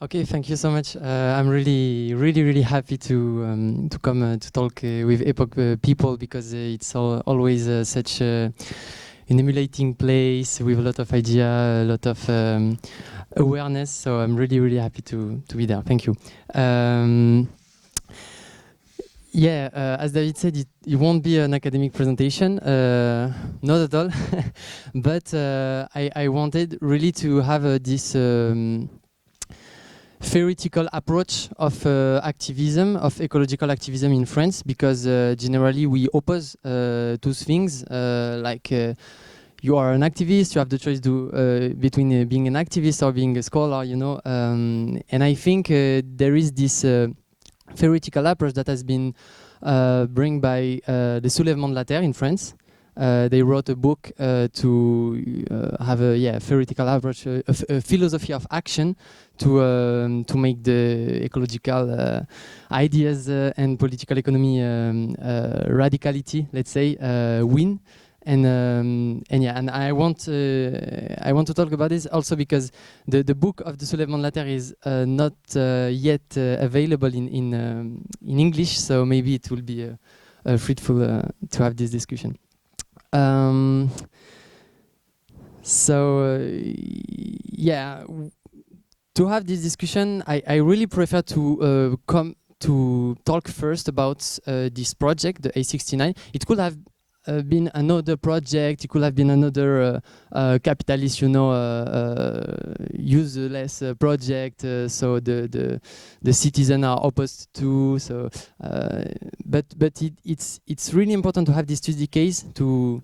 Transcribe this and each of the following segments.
Okay, thank you so much. I'm really happy to come to talk with Epoch people because it's always such an emulating place with a lot of idea, a lot of awareness. So I'm really happy to be there. Thank you. Yeah, as David said, it won't be an academic presentation, not at all. But I wanted really to have this theoretical approach of activism, of ecological activism in France, because generally we oppose two things, you are an activist, you have the choice between being an activist or being a scholar, you know. And I think there is this theoretical approach that has been brought by the Soulèvement de la Terre in France. They wrote a book to have a theoretical approach, a philosophy of action to make the ecological ideas and political economy radicality, let's say, win. And I want to talk about this also because the book of the Soulèvement de la Terre is not yet available in English, so maybe it will be fruitful to have this discussion. To have this discussion, I really prefer to come to talk first about this project, the A69. It could have been another project. It could have been another capitalist, useless project. So the citizens are opposed to. So, but it's really important to have this study case to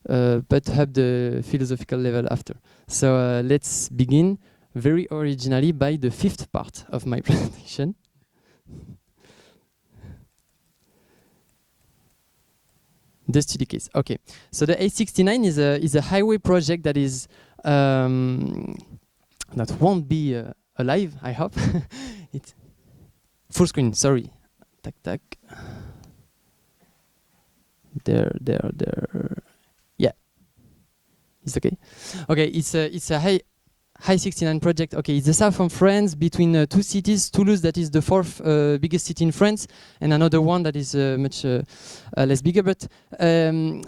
but have the philosophical level after. So let's begin very originally by the fifth part of my presentation. The study case. Okay, so the A69 is a highway project that is that won't be alive. I hope. It's full screen. Sorry. Tac. There. Yeah, it's okay. Okay, it's a high 69 project. Okay, it's the south of France between two cities, Toulouse, that is the fourth biggest city in France, and another one that is much less bigger. But the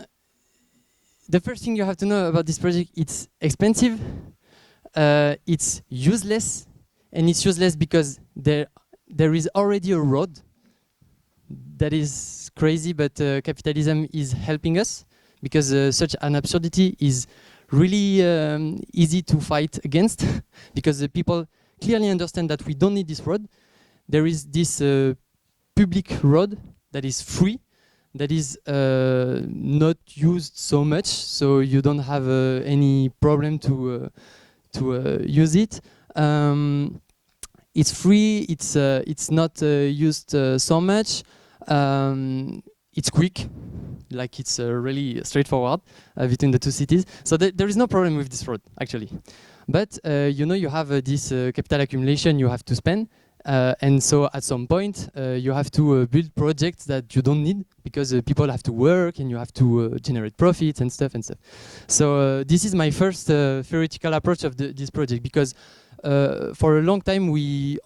first thing you have to know about this project, it's expensive, it's useless, and it's useless because there is already a road. That is crazy, but capitalism is helping us because such an absurdity is really easy to fight against because the people clearly understand that we don't need this road. There is this public road that is free, that is not used so much, so you don't have any problem to use it. It's free. It's not used so much. It's quick. Like it's really straightforward between the two cities. So there is no problem with this road, actually. But you have this capital accumulation you have to spend. And so at some point, you have to build projects that you don't need because people have to work and you have to generate profits and stuff. So this is my first theoretical approach of this project because for a long time, we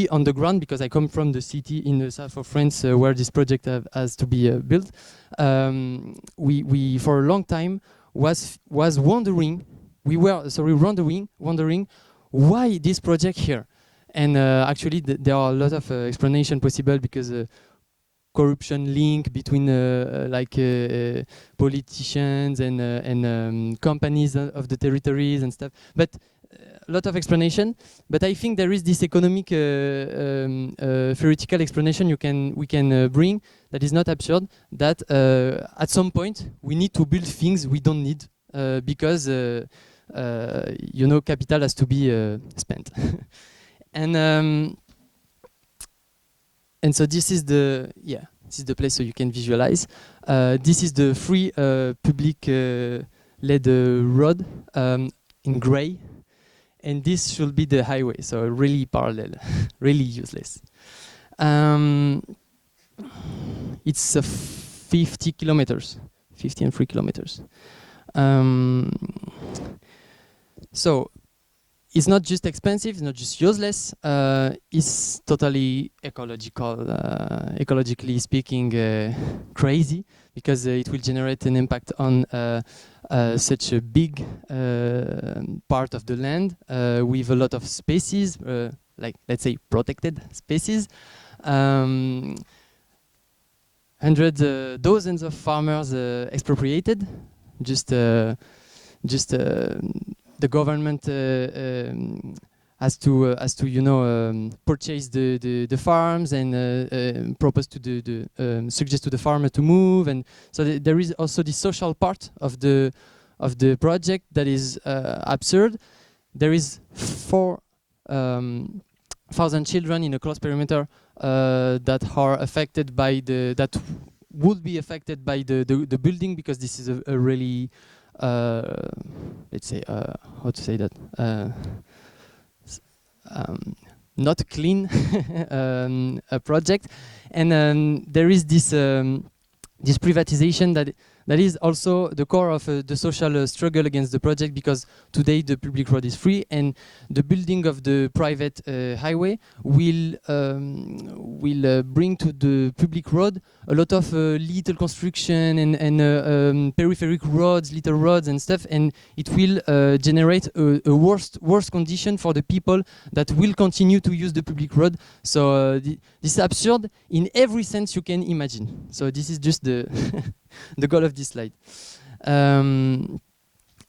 on the ground, because I come from the city in the south of France where this project has to be built, we for a long time was wondering, wondering why this project here. And actually, there are a lot of explanation possible because corruption link between politicians and companies of the territories and stuff. But a lot of explanation. But I think there is this economic theoretical explanation we can bring that is not absurd. That at some point we need to build things we don't need because capital has to be spent. And so this is the place so you can visualize. This is the free public led road in gray, and this should be the highway. So really parallel, really useless. It's 50 kilometers, 50 and 3 kilometers. So it's not just expensive, it's not just useless, it's totally ecologically speaking, crazy, because it will generate an impact on such a big part of the land with a lot of species, like let's say protected species. Hundreds, dozens of farmers expropriated, just the government has to purchase the farms and propose to suggest to the farmer to move, and so there is also the social part of the project that is absurd. There is 4,000 children in a close perimeter that are affected by that would be affected by the building, because this is a really let's say, how to say that, not clean a project, and there is this privatization that is also the core of the social struggle against the project, because today the public road is free, and the building of the private highway will bring to the public road a lot of little construction and peripheral roads, little roads and stuff, and it will generate a worse condition for the people that will continue to use the public road. So this is absurd in every sense you can imagine. So this is just the the goal of this slide.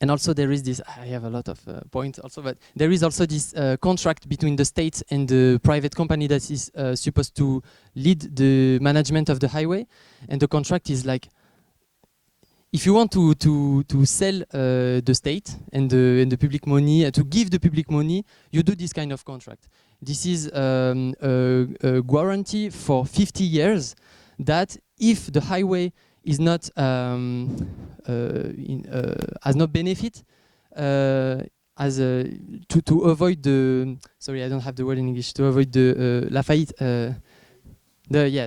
And also there is this, I have a lot of points also, but there is also this contract between the state and the private company that is supposed to lead the management of the highway. And the contract is like, if you want to sell the state and the public money, to give the public money, you do this kind of contract. This is a guarantee for 50 years that if the highway is not has no benefit, as to avoid the, sorry, I don't have the word in English, to avoid the la faillite,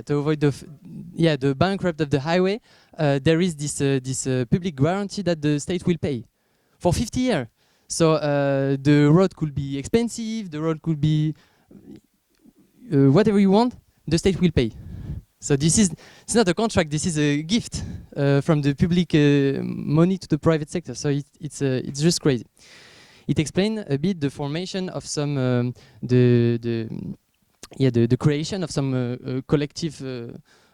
to avoid the bankrupt of the highway, there is this public guarantee that the state will pay for 50 years. So the road could be expensive, the road could be whatever you want, the state will pay. So it's not a contract, this is a gift from the public money to the private sector. So it's just crazy. It explains a bit the formation of some the creation of some collective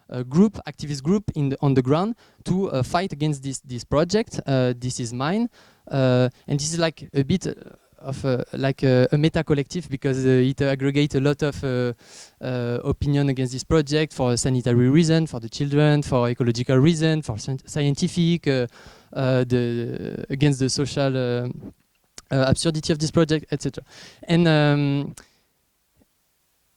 activist group on the ground to fight against this project. This is mine, and this is like a bit of like a meta collective, because it aggregates a lot of opinion against this project for sanitary reason, for the children, for ecological reason, for scientific, against the social absurdity of this project, etc.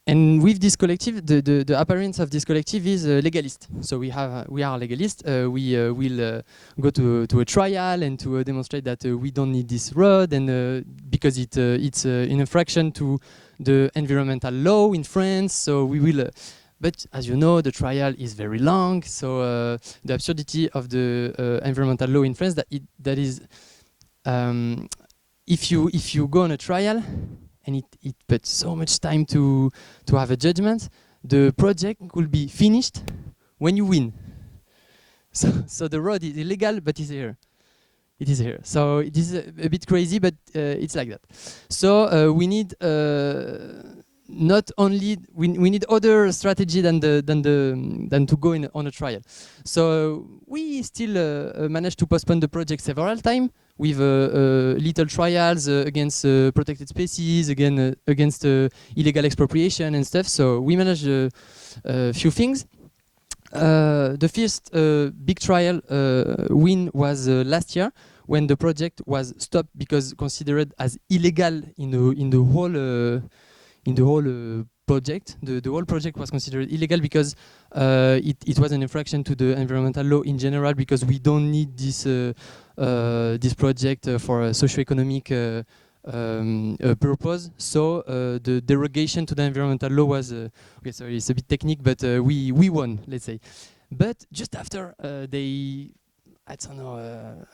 And with this collective, the appearance of this collective is legalist. So we are legalist. We will go to a trial and to demonstrate that we don't need this road, and because it's an infraction to the environmental law in France. So we will. But as you know, the trial is very long. So the absurdity of the environmental law in France, that is, if you go on a trial, and it puts so much time to have a judgment, the project will be finished when you win. So the road is illegal, but it's here. It is here. So it is a bit crazy, but it's like that. So we need not only we need other strategy than to go on a trial. So we still managed to postpone the project several times with little trials against protected species, against illegal expropriation and stuff. So we managed a few things. The first big trial win was last year, when the project was stopped because considered as illegal in the whole project. The whole project was considered illegal because it was an infraction to the environmental law in general, because we don't need this project for a socio-economic purpose. So the derogation to the environmental law was okay. Sorry, it's a bit technique, but we won, let's say. But just after they, I don't know,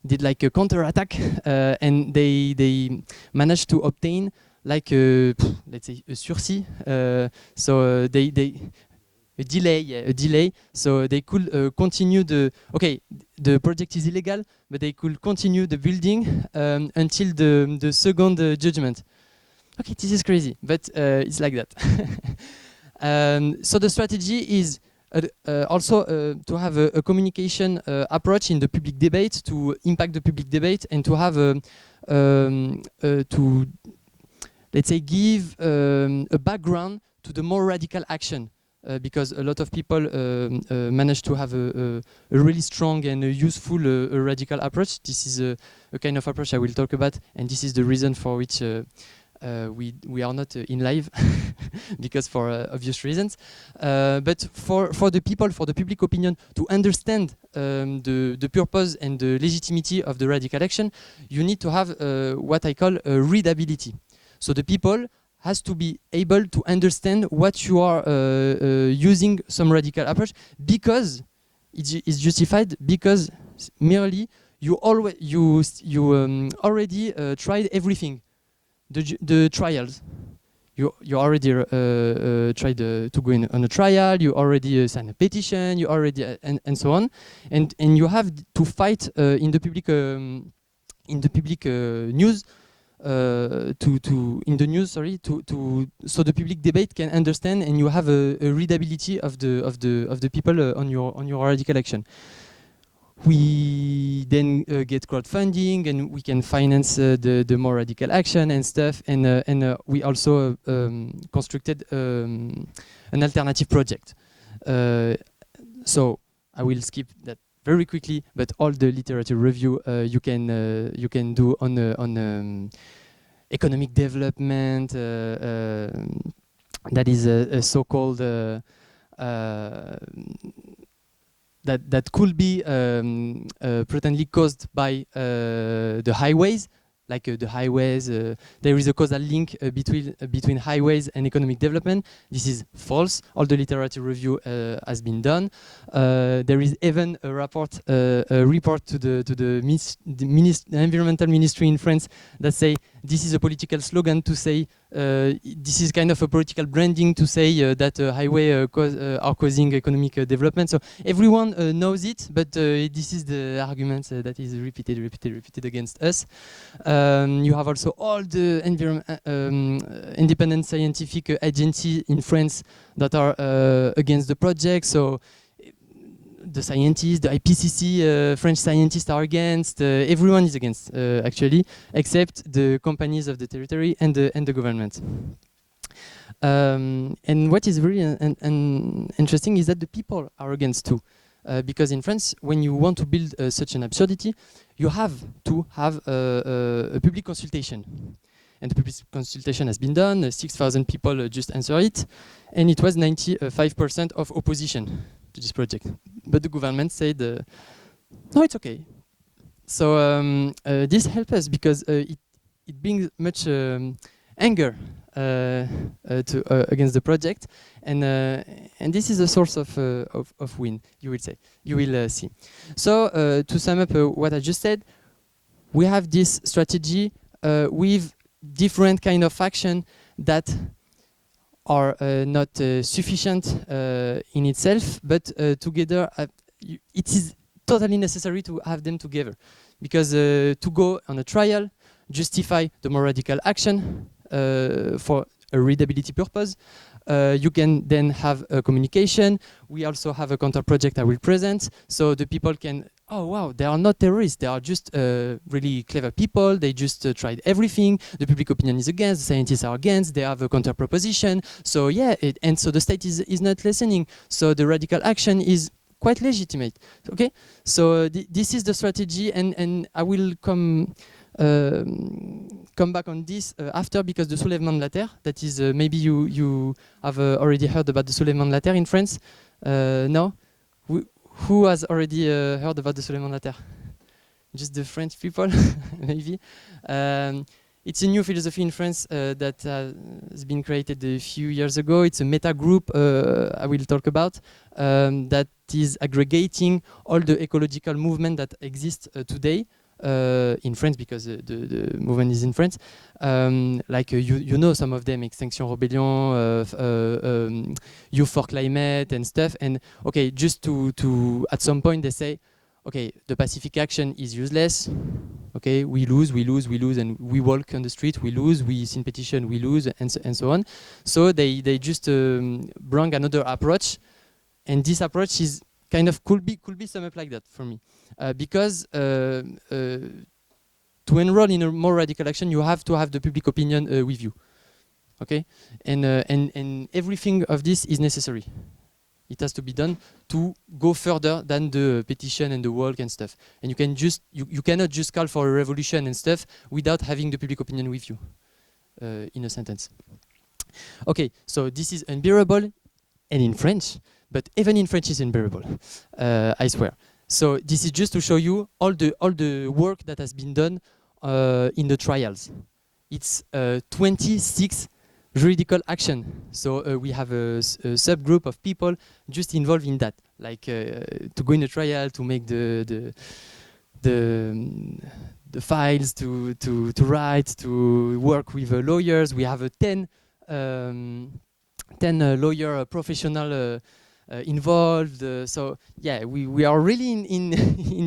did like a counter-attack, and they managed to obtain like let's say a sursis. So they a delay, yeah, a delay. So they could continue the project is illegal, but they could continue the building until the second judgment. Okay, this is crazy, but it's like that. So the strategy is also to have a communication approach in the public debate, to impact the public debate, and to have to, let's say, give a background to the more radical action. Because a lot of people manage to have a really strong and useful radical approach. This is a kind of approach I will talk about, and this is the reason for which we are not in live, because for obvious reasons. But for the people, for the public opinion, to understand the purpose and the legitimacy of the radical action, you need to have what I call readability. So the people has to be able to understand what you are using some radical approach, because it's justified, because merely you already tried everything, the trials. You already tried to go on a trial. You already signed a petition. You already and so on, and you have to fight in the public news. So the public debate can understand, and you have a readability of the people on your radical action. We then get crowdfunding, and we can finance the more radical action and stuff. And we also constructed an alternative project. So I will skip that very quickly, but all the literature review you can do on economic development. That is a so-called that could be pretendly caused by the highways. Like the highways, there is a causal link between highways and economic development. This is false. All the literature review has been done. There is even a report to the environmental ministry in France that say this is a political slogan to say this is kind of a political branding to say that highway are causing economic development. So everyone knows it, but this is the argument that is repeated against us. You have also all the independent scientific agencies in France that are against the project. So the scientists, the IPCC, French scientists are against. Everyone is against, actually, except the companies of the territory and the government. And what is very interesting is that the people are against too. Because in France, when you want to build such an absurdity, you have to have a public consultation. And the public consultation has been done, 6,000 people just answered it, and it was 95% of opposition to this project. But the government said, no, it's okay. So this helps us because it brings much anger against the project, and this is a source of win, you will say. You will see. So to sum up what I just said, we have this strategy with different kind of action that are not sufficient in itself, but together it is totally necessary to have them together, because to go on a trial, justify the more radical action for a readability purpose. You can then have a communication. We also have a counter project I will present, so the people can, oh wow, they are not terrorists, they are just really clever people, they just tried everything, the public opinion is against, the scientists are against, they have a counter proposition, so yeah, and so the state is not listening, so the radical action is quite legitimate. Okay, so this is the strategy, and I will come back on this after, because the soulèvement de la terre, that is maybe you have already heard about the soulèvement de la terre in France. No? Who has already heard about the soulèvement de la terre? Just the French people, maybe. It's a new philosophy in France that has been created a few years ago. It's a meta group I will talk about that is aggregating all the ecological movement that exists today. in France, because the movement is in France. Like you know some of them, Extinction Rebellion, Youth for Climate and stuff. And okay, just to at some point they say, okay, the Pacific action is useless. Okay, we lose, and we walk on the street, we lose, we sign petition, we lose, and so on. So they just bring another approach, and this approach is kind of could be summed up like that for me, because to enroll in a more radical action, you have to have the public opinion with you. Okay, and everything of this is necessary. It has to be done to go further than the petition and the walk and stuff. And you can just you cannot just call for a revolution and stuff without having the public opinion with you. In a sentence. Okay, so this is unbearable, and in French, but even in French is unbearable. I swear. So this is just to show you all the work that has been done in the trials. It's 26 juridical action. So we have a subgroup of people just involved in that, like to go in a trial, to make the files, to write, to work with lawyers. We have a 10 lawyer professional involved. So yeah, we are really in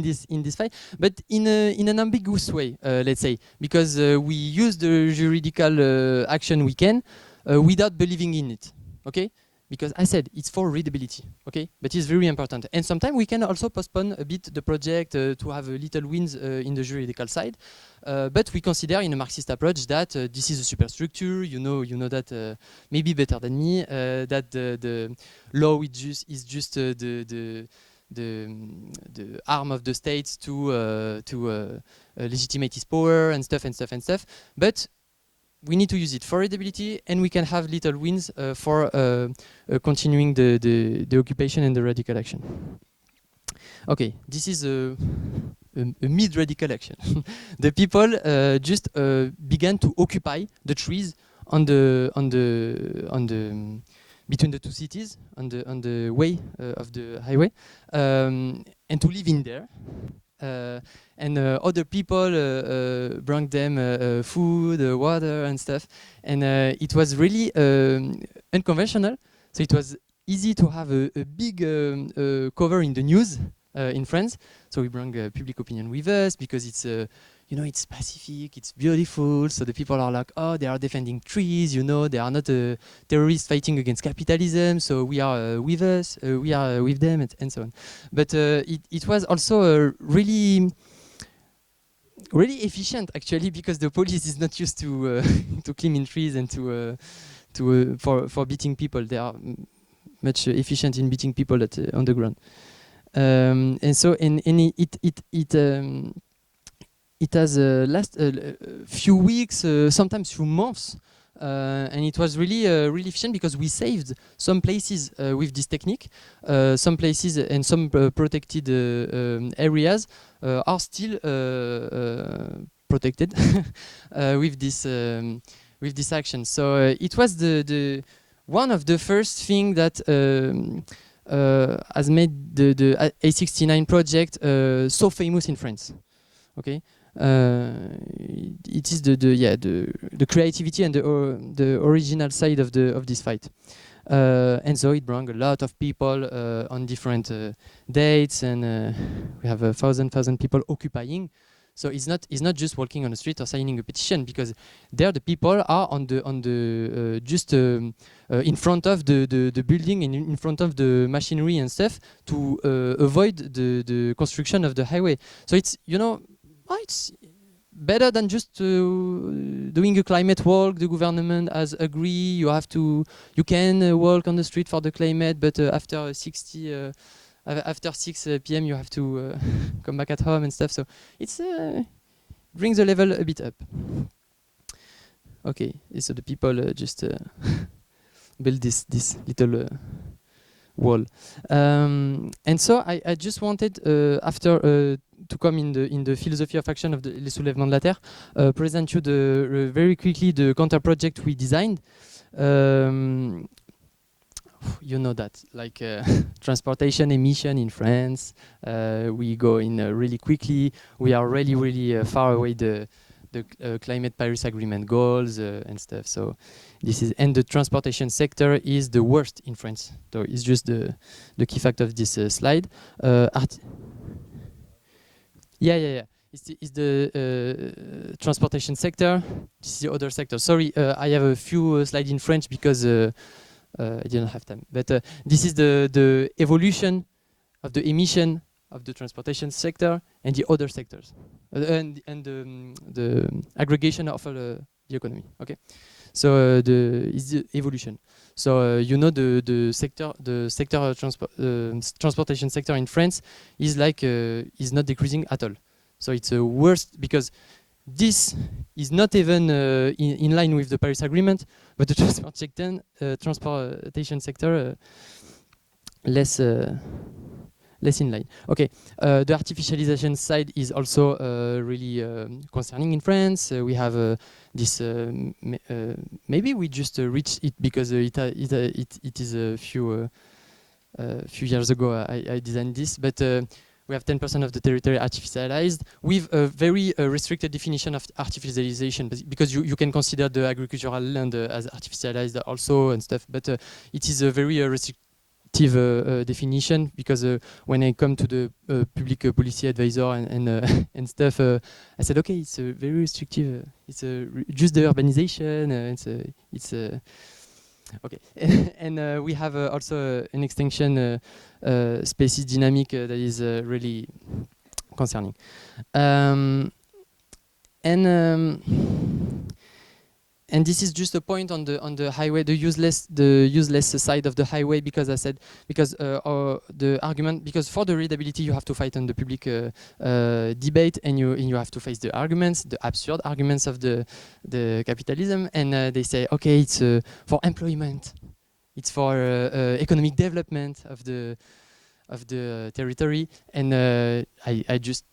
this fight, but in an ambiguous way, let's say, because we use the juridical action we can without believing in it. Okay, because I said it's for readability. Okay, but it's very important, and sometimes we can also postpone a bit the project to have a little wins in the juridical side. But we consider in a Marxist approach that this is a superstructure. You know that maybe better than me. That the law is just the arm of the state to legitimate its power and stuff. But we need to use it for readability, and we can have little wins for continuing the occupation and the radical action. Okay, this is a mid-radical action. The people just began to occupy the trees on the between the two cities on the way of the highway, and to live in there. And other people brought them food, water, and stuff. And it was really unconventional. So it was easy to have a big cover in the news in France. So we bring public opinion with us because it's it's Pacific, it's beautiful. So the people are like, oh, they are defending trees. They are not terrorists fighting against capitalism. So we are with us, we are with them, and so on. But it was also really efficient actually, because the police is not used to cleaning trees and for beating people. They are much efficient in beating people on the ground. And so it has last few weeks, sometimes few months, and it was really efficient because we saved some places with this technique. Some places and some protected areas are still protected with this action. So it was the one of the first thing that has made the A69 project so famous in France. Okay, it is the creativity and the original side of this fight, and so it brought a lot of people on different dates, and we have 1,000 people occupying. So it's not just walking on the street or signing a petition, because there the people are on the just in front of the building and in front of the machinery and stuff to avoid the construction of the highway. So it's it's better than just doing a climate walk. The government has agreed you can walk on the street for the climate, but after 6 p.m. you have to come back at home and stuff. So it's brings the level a bit up. Okay, so the people just build this little wall, and so I just wanted after to come in the philosophy of action of the Les Soulèvements de la Terre, present you very quickly the counter project we designed. you know that, like transportation emission in France, we go in really quickly. We are really, really far away the climate Paris Agreement goals and stuff. So this is, and the transportation sector is the worst in France. So it's just the key fact of this slide. Yeah. It's the transportation sector. This is the other sector. Sorry, I have a few slides in French because I didn't have time. But this is the evolution of the emission of the transportation sector and the other sectors, and the aggregation of the economy. Okay, so is the evolution. So you know the transportation sector in France is like is not decreasing at all. So it's worst because this is not even in line with the Paris Agreement, but the transportation sector less in line. Okay, the artificialization side is also really concerning in France. We have this. Maybe we just reached it because it is a few years ago I designed this, but. We have 10% of the territory artificialized with a very restricted definition of artificialization, because you can consider the agricultural land as artificialized also and stuff, but it is a very restrictive definition, because when I come to the public policy advisor and stuff, I said, okay, it's very restrictive. It's just the urbanization. It's okay, and we have also an extinction species dynamic that is really concerning. And this is just a point on the highway, the useless side of the highway, because I said, because the argument, because for the readability you have to fight on the public debate, and you have to face the arguments, the absurd arguments of the capitalism, and they say, okay, it's for employment, it's for economic development of the territory, and I just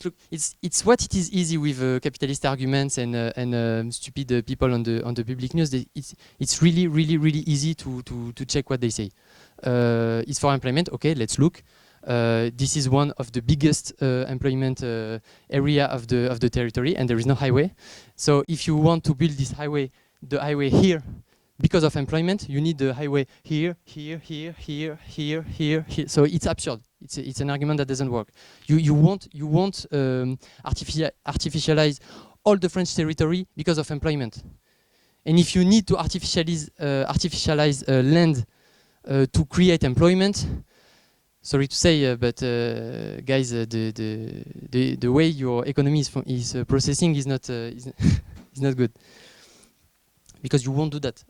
look. It's what it is easy with capitalist arguments and stupid people on the public news. It's really easy to check what they say. It's for employment. Okay, let's look. This is one of the biggest employment area of the territory, and there is no highway. So if you want to build this highway, the highway here, because of employment, you need the highway here. So it's absurd. It's an argument that doesn't work. You won't artificialize all the French territory because of employment. And if you need to artificialize land to create employment, sorry to say, but guys, the way your economy is processing is not good. Because you won't do that,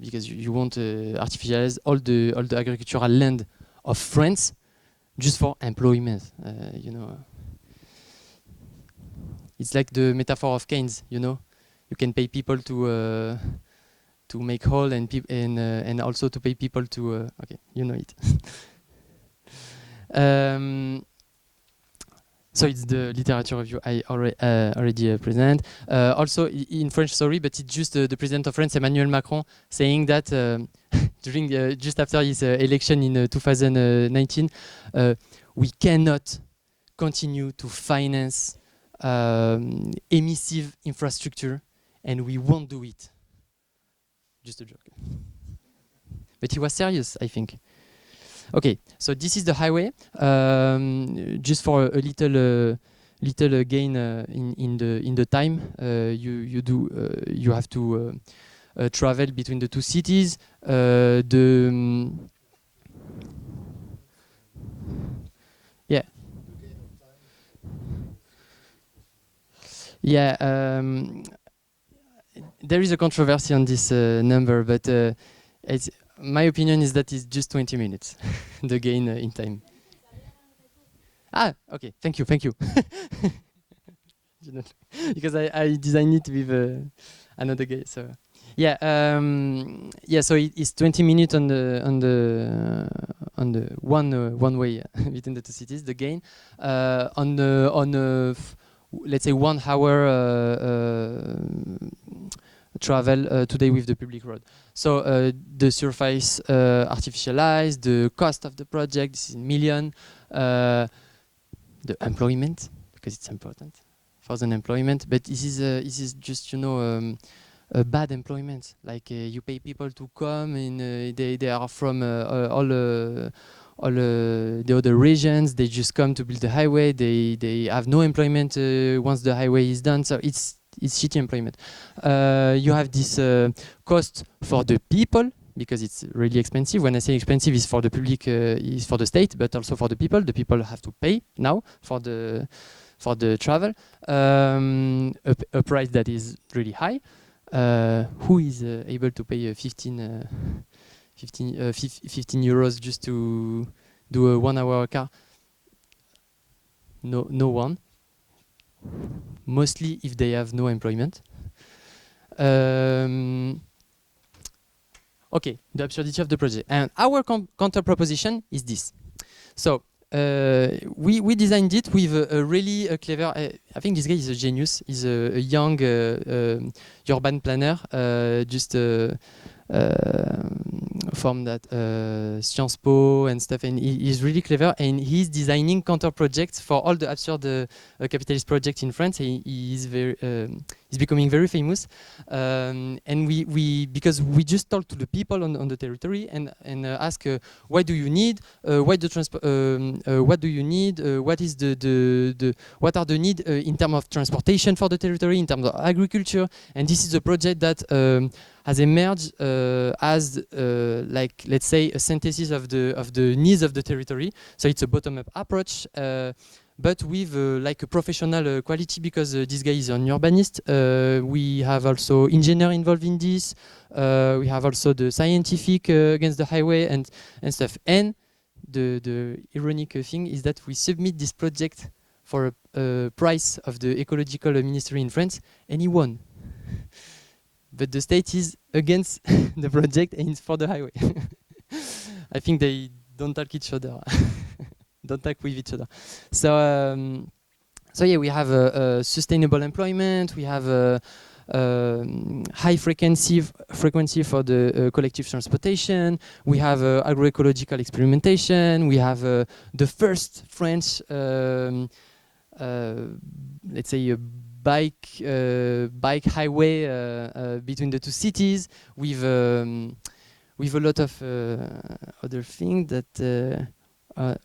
because you won't artificialize all the agricultural land of France just for employment. You know, it's like the metaphor of Keynes. You know, you can pay people to make whole, and also to pay people to. Okay, you know it. So it's the literature review I already present. Also in French, sorry, but it's just the president of France, Emmanuel Macron, saying that during just after his election in 2019, we cannot continue to finance emissive infrastructure, and we won't do it. Just a joke. But he was serious, I think. Okay, so this is the highway. Just for a little gain in the time, you have to travel between the two cities. There is a controversy on this number, but my opinion is that it's just 20 minutes, the gain in time. Ah, okay, thank you. Because I designed it with another guy, so yeah, so it's 20 minutes on the one way between the two cities, the gain. Let's say 1 hour travel today with the public road. So the surface artificialized, the cost of the project, this is in million, the employment, because it's important for the employment, but this is just, you know, a bad employment. Like you pay people to come, and they are from all the other regions. They just come to build the highway. They have no employment once the highway is done. So it's shitty employment. You have this cost for the people, because it's really expensive. When I say expensive, it's for the public, is for the state, but also for the people. The people have to pay now for the travel, a price that is really high. Who is able to pay 15 euros just to do a 1 hour car? No one. Mostly if they have no employment. Okay, the absurdity of the project. And our counter proposition is this. So we designed it with a really clever, I think this guy is a genius. He's a young urban planner, just from that Sciences Po and stuff, and he's really clever, and he's designing counter projects for all the absurd capitalist projects in France. He's becoming very famous, and we because we just talk to the people on the territory and ask what do you need, what do you need, what is what are the need in terms of transportation for the territory, in terms of agriculture, and this is a project that has emerged as like, let's say, a synthesis of the needs of the territory. So it's a bottom-up approach, but with like a professional quality, because this guy is an urbanist. We have also engineer involved in this. We have also the scientific against the highway and stuff. And the ironic thing is that we submit this project for a price of the ecological ministry in France, and he won. But the state is against the project and it's for the highway. I think they don't talk each other. Don't talk with each other. So, so yeah, we have sustainable employment. We have high frequency for the collective transportation. We have agroecological experimentation. We have the first French, let's say, bike highway between the two cities, with a lot of other things that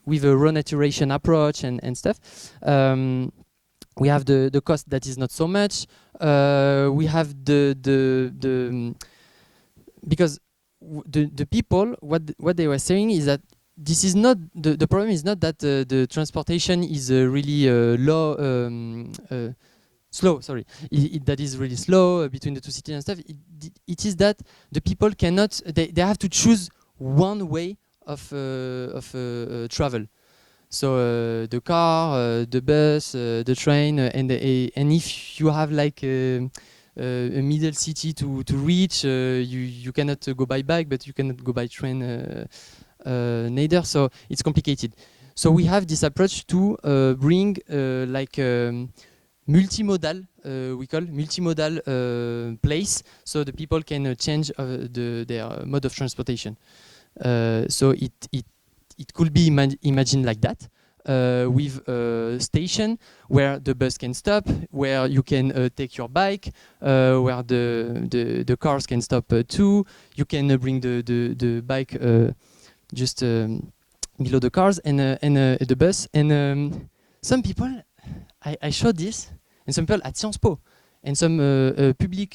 with a renaturation approach and stuff. We have the cost that is not so much. We have because the people, what they were saying is that this is not the problem is not that the transportation is really slow, sorry. That is really slow between the two cities and stuff. It is that the people cannot, they have to choose one way of travel. So the car, the bus, the train, and if you have like a middle city to reach, you cannot go by bike, but you cannot go by train neither. So it's complicated. So we have this approach to bring like multimodal, we call multimodal place, so the people can change their mode of transportation. So it could be imagined like that, with a station where the bus can stop, where you can take your bike, where the cars can stop too. You can bring the bike just below the cars and the bus. And some people, I showed this, and some people at Sciences Po, and some public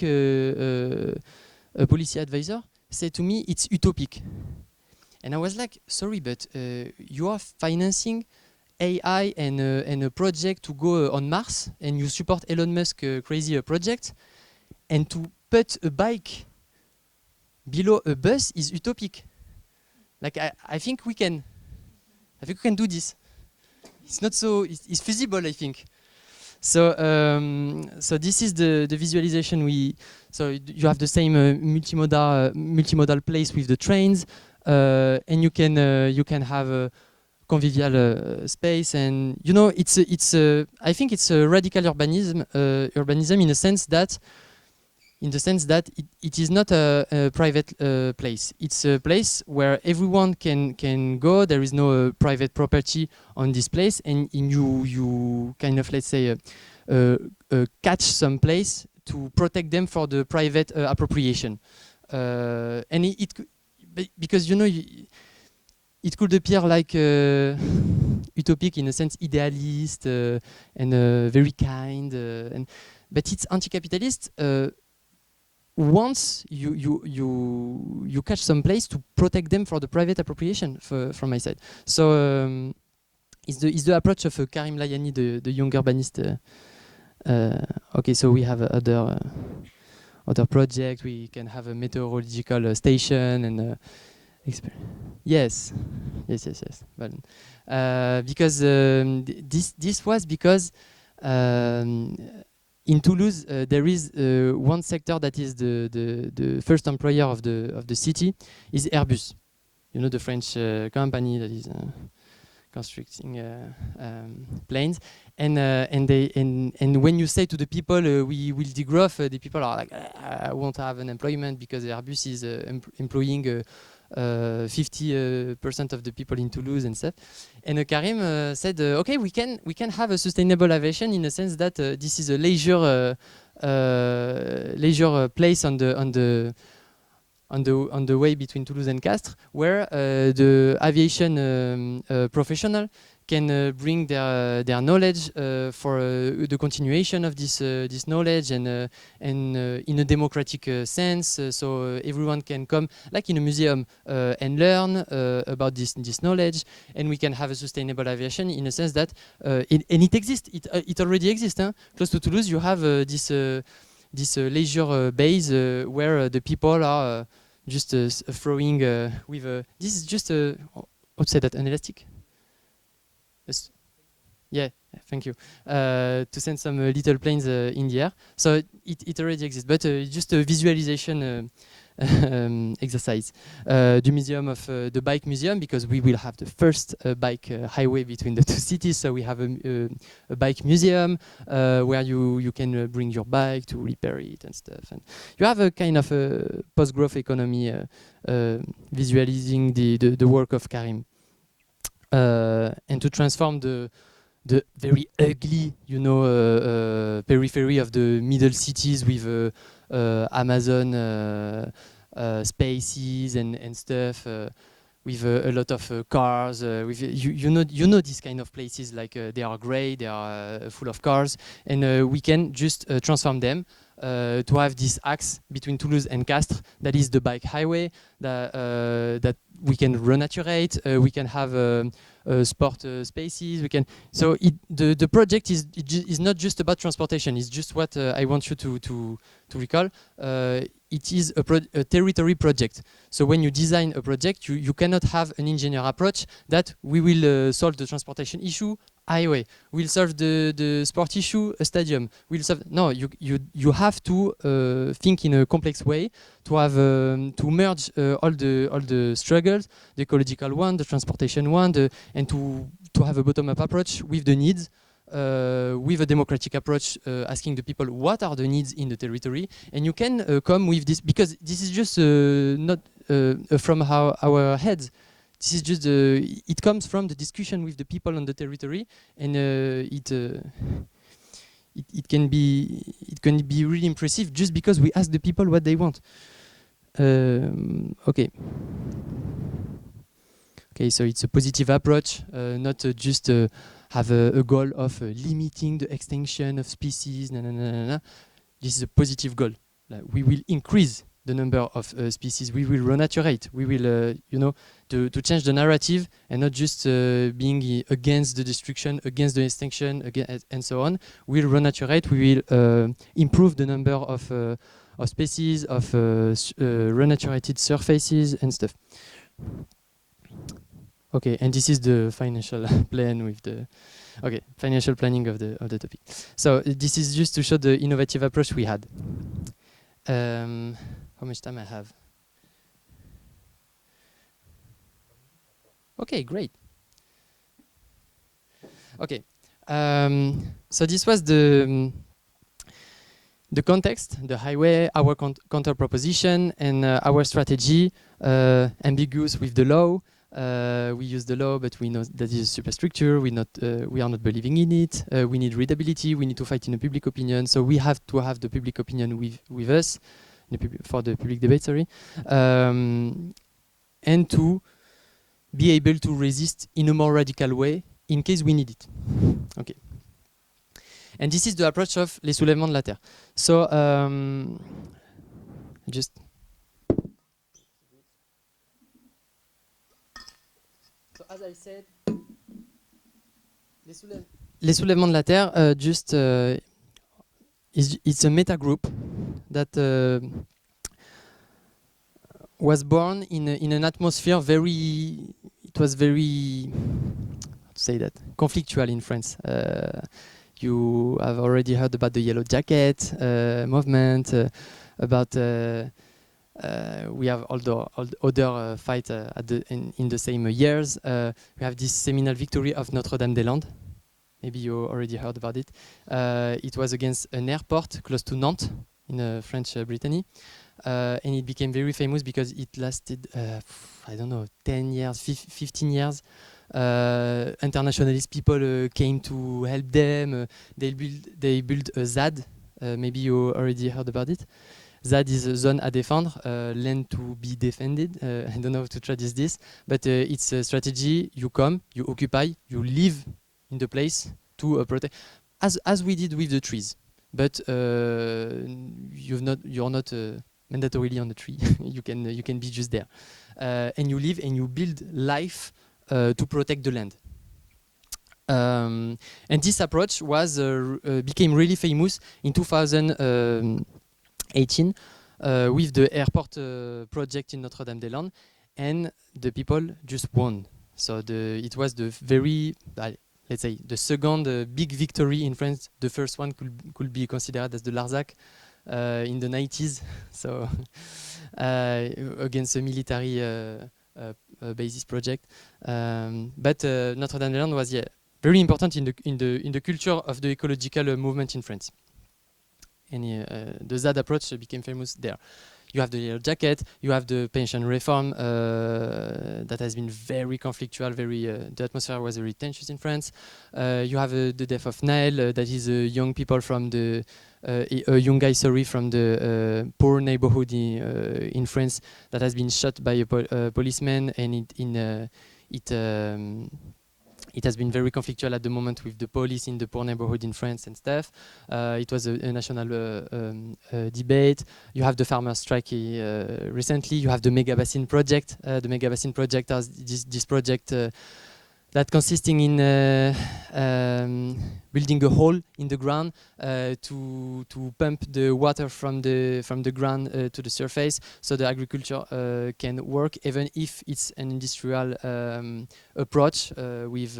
policy advisor said to me, it's utopic. And I was like, sorry, but you are financing AI and a project to go on Mars, and you support Elon Musk crazy project, and to put a bike below a bus is utopic. Like I think we can do this. It's not so. It's feasible, I think. So so this is the visualization. So you have the same multimodal place with the trains, and you can have a convivial space, and you know I think it's a radical urbanism in a sense that in the sense that it is not a private place. It's a place where everyone can go. There is no private property on this place, and you kind of, let's say, catch some place to protect them for the private appropriation. And because it could appear like utopic, in a sense, idealist and very kind, but it's anti-capitalist. Once you catch some place to protect them for the private appropriation from my side. So it's the approach of Karim Layani, the young urbanist. Okay, so we have other projects. We can have a meteorological station and yes. But, because this was because in Toulouse there is one sector that is the first employer of the city is Airbus. You know, the French company that is constructing planes, and when you say to the people we will degrowth, the people are like, I won't have an employment because Airbus is employing 50% of the people in Toulouse and stuff. And Karim said, okay, we can have a sustainable aviation in the sense that this is a leisure place on the way between Toulouse and Castres, where the aviation professional can bring their knowledge for the continuation of this knowledge and in a democratic sense, so everyone can come like in a museum and learn about this knowledge, and we can have a sustainable aviation in a sense that and it exists. It already exists. Huh? Close to Toulouse, you have this leisure base where the people are just throwing with this is just I would say that an elastic. Yes. Yeah, thank you. To send some little planes in the air. So it already exists, but just a visualization exercise. The museum of the bike museum, because we will have the first bike highway between the two cities. So we have a bike museum where you can bring your bike to repair it and stuff. And you have a kind of a post-growth economy visualizing the work of Karim. And to transform the very ugly, periphery of the middle cities with Amazon spaces and stuff, with a lot of cars. With you know these kind of places, like they are grey, they are full of cars, and we can just transform them to have this axe between Toulouse and Castres, that is the bike highway that we can renaturate. We can have sport spaces. We can. So the project is not just about transportation. It's just what I want you to recall. It is a territory project. So when you design a project, you cannot have an engineer approach that we will solve the transportation issue, highway. We'll solve the sport issue, a stadium. We'll solve. No, you have to think in a complex way to have to merge all the struggles, the ecological one, the transportation one, and to have a bottom-up approach with the needs. With a democratic approach, asking the people what are the needs in the territory, and you can come with this, because this is just not from our heads. This is just it comes from the discussion with the people on the territory, and it can be really impressive just because we ask the people what they want. Okay, so it's a positive approach, not just have a goal of limiting the extinction of species. This is a positive goal. We will increase the number of species. We will renaturate. We will, to change the narrative and not just being against the destruction, against the extinction, and so on. We'll renaturate. We will improve the number of species, of renaturated surfaces and stuff. Okay, and this is the financial plan with the financial planning of the topic. So this is just to show the innovative approach we had. How much time I have? Okay, great. Okay, so this was the The context, the highway, our counter proposition, and our strategy, ambiguous with the law. We use the law, but we know that is superstructure. We are not believing in it. We need readability. We need to fight in the public opinion. So we have to have the public opinion with us for the public debate. Sorry, and to be able to resist in a more radical way in case we need it. Okay. And this is the approach of les soulèvements de la terre. So just. So as I said, les soulèvements de la terre it's a meta group that was born in an atmosphere it was very, how to say that, conflictual in France. You have already heard about the Yellow Jacket movement, about we have all the other fights in the same years. We have this seminal victory of Notre-Dame-des-Landes. Maybe you already heard about it. It was against an airport close to Nantes in French Brittany. And it became very famous because it lasted, I don't know, 10 years, 15 years. Internationalist people came to help them. They built a ZAD. Maybe you already heard about it. ZAD is a zone à défendre, land to be defended. I don't know how to traduce this, but it's a strategy. You come, you occupy, you live in the place to protect, as we did with the trees. But you're not mandatorily on the tree. you can be just there, and you live and you build life to protect the land. And this approach became really famous in 2018 with the airport project in Notre-Dame-des-Landes, and the people just won. So it was the very, let's say, the second big victory in France. The first one could be considered as the Larzac in the 90s. So against a military basis project, but Notre-Dame-des-Landes was very important in the culture of the ecological movement in France. And the ZAD approach became famous there. You have the Yellow Jacket, you have the pension reform that has been very conflictual, the atmosphere was very tense in France. You have the death of Naël, that is a young people from a young guy, from the poor neighborhood in France that has been shot by a policeman, and it has been very conflictual at the moment with the police in the poor neighborhood in France and stuff. It was a national debate. You have the farmers' strike recently. You have the Mega Basin project. The Mega Basin project is this project that consisting in building a hole in the ground to pump the water from the ground to the surface, so the agriculture can work, even if it's an industrial approach with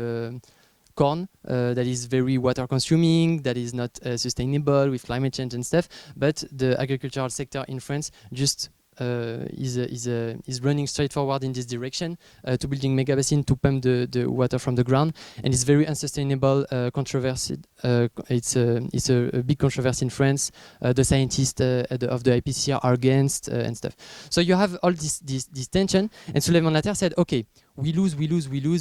corn that is very water consuming, that is not sustainable with climate change and stuff. But the agricultural sector in France just is running straight forward in this direction to building mega basin to pump the water from the ground, and it's very unsustainable. Controversy. It's a big controversy in France. The scientists of the IPCC are against and stuff. So you have all this tension, and Soulèvement de la Terre said, okay, we lose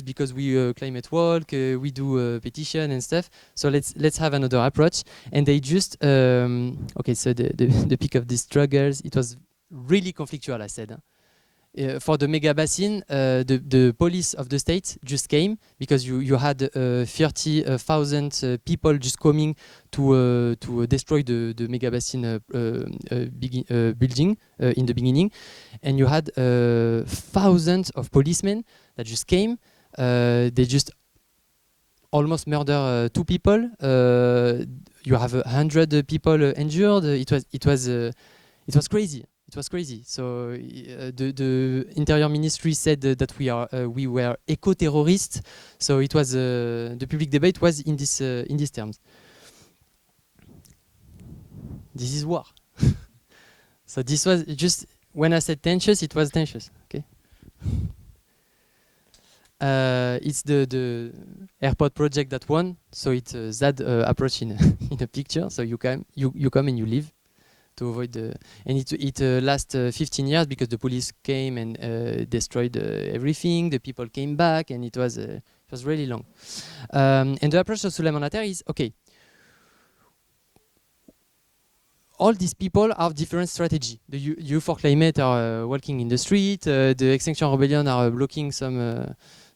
because we climate walk, we do petition and stuff. So let's have another approach, and they just okay. So the peak of these struggles, it was really conflictual, I said. For the mega basin, the police of the state just came because you had 30,000 people just coming to destroy the mega basin building in the beginning, and you had thousands of policemen that just came. They just almost murder 2 people. You have 100 people injured. It was crazy. It was crazy. So the Interior Ministry said that we were eco-terrorists. So it was the public debate was in these terms. This is war. So this was just when I said tensions, it was tensions. Okay. It's the airport project that won. So it's that approach in a picture. So you come and you live to avoid the, and it last 15 years because the police came and destroyed everything. The people came back, and it was really long. And the approach of Suleiman Later is okay. All these people have different strategy. The You for Climate are walking in the street. The Extinction Rebellion are blocking some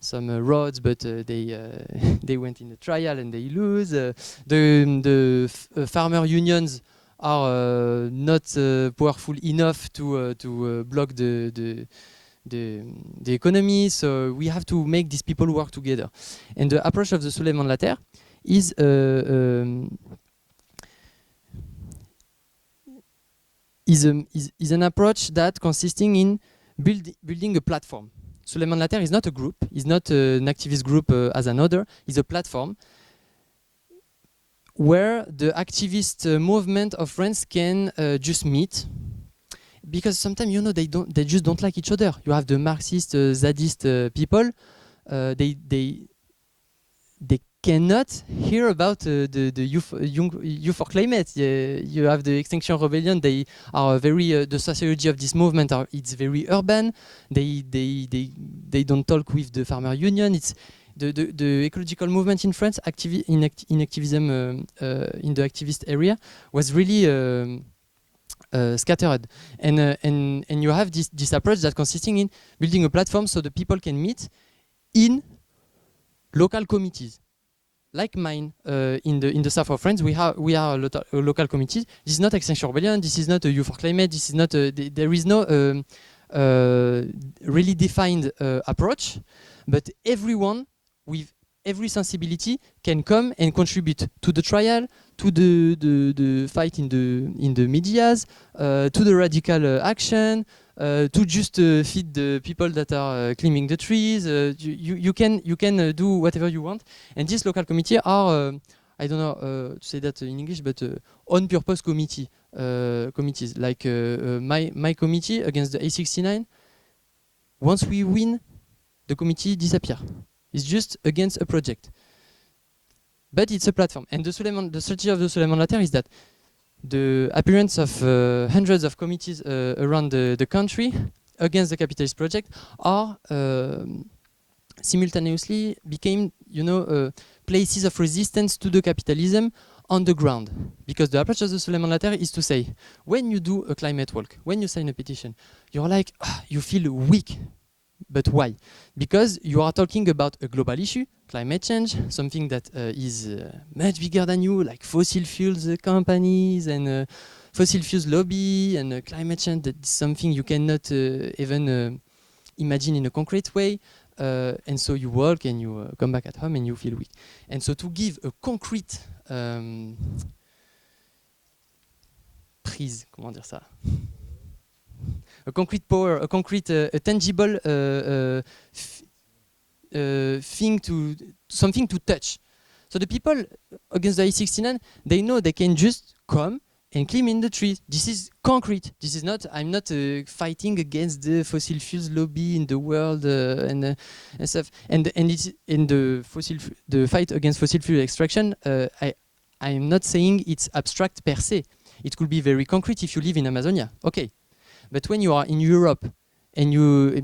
roads, but they went in the trial and they lose. The farmer unions are not powerful enough to block the economy. So we have to make these people work together. And the approach of the Suleiman Later is an approach that consisting in building a platform. Suleiman Later is not a group, is not an activist group as another, is a platform where the activist movement of friends can just meet. Because sometimes, you know, they just don't like each other. You have the Marxist, Zadist people, they cannot hear about the youth for climate. You have the Extinction Rebellion. They are very the sociology of this movement. It's very urban. They don't talk with the farmer union. It's the ecological movement in France, in activism in the activist area, was really scattered. And you have this approach that consisting in building a platform so the people can meet in local committees. Like mine, in the south of France, we are local committees. This is not Extinction Rebellion. This is not a Youth for Climate. This is not. There is no really defined approach, but everyone with every sensibility can come and contribute to the trial, to the fight in the medias, to the radical action. To just feed the people that are climbing the trees. You can do whatever you want. And these local committees are, I don't know to say that in English, but on-purpose committees. Like my committee against the A69. Once we win, the committee disappears. It's just against a project. But it's a platform. And the strategy of the Suleiman Later is that the appearance of hundreds of committees around the country against the capitalist project are simultaneously became, places of resistance to the capitalism on the ground. Because the approach of the Suleiman Later is to say, when you do a climate walk, when you sign a petition, you're like, you feel weak. But why? Because you are talking about a global issue, climate change, something that is much bigger than you, like fossil fuels companies and fossil fuels lobby, and climate change that is something you cannot even imagine in a concrete way. And so you walk and you come back at home and you feel weak. And so to give a concrete prise, comment dire ça? A concrete power, a concrete, a tangible thing something to touch. So the people against the A69, they know they can just come and climb in the trees. This is concrete. This is not. I'm not fighting against the fossil fuels lobby in the world and stuff. And it's in the fight against fossil fuel extraction. I'm not saying it's abstract per se. It could be very concrete if you live in Amazonia. Okay. But when you are in Europe, and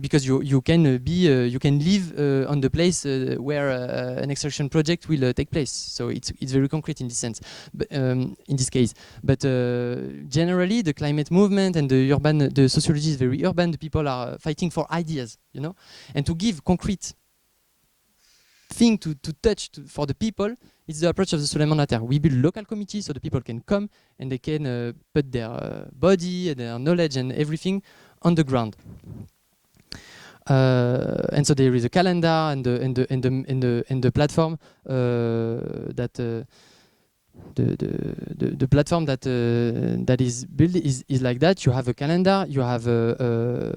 because you can live on the place where an extraction project will take place, so it's very concrete in this sense. But in this case, but generally the climate movement and the sociology is very urban. The people are fighting for ideas, and to give concrete thing to touch for the people. It's the approach of the Suleiman Later. We build local committees so the people can come and they can put their body, their knowledge, and everything on the ground. And so there is a calendar and the platform that the platform that is built is like that. You have a calendar. You have a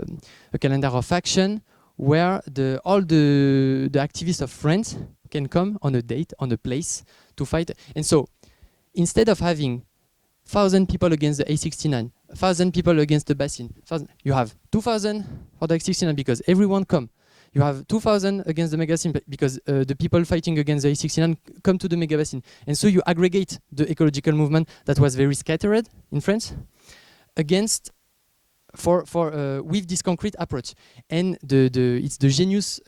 calendar of action where all the activists of France can come on a date, on a place to fight. And so instead of having 1,000 people against the A69, 1,000 people against the basin, you have 2,000 for the A69 because everyone come. You have 2,000 against the mega basin because the people fighting against the A69 come to the mega basin. And so you aggregate the ecological movement that was very scattered in France against with this concrete approach. And it's the genius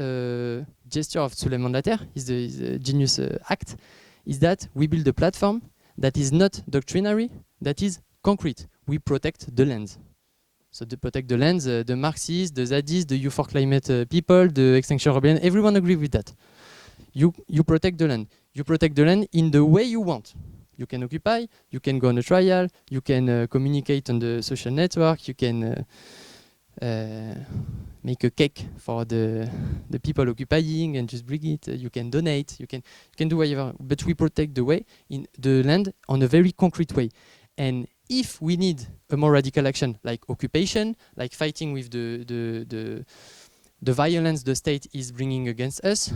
gesture of Soulèvement de la Terre, is the genius act, is that we build a platform that is not doctrinary, that is concrete. We protect the land. So to protect the land, the Marxists, the Zadis, the U4Climate people, the Extinction Rebellion, everyone agree with that. You protect the land. You protect the land in the way you want. You can occupy, you can go on a trial, you can communicate on the social network, you can make a cake for the people occupying and just bring it, you can donate, you can do whatever, but we protect the way in the land on a very concrete way. And if we need a more radical action, like occupation, like fighting with the violence the state is bringing against us,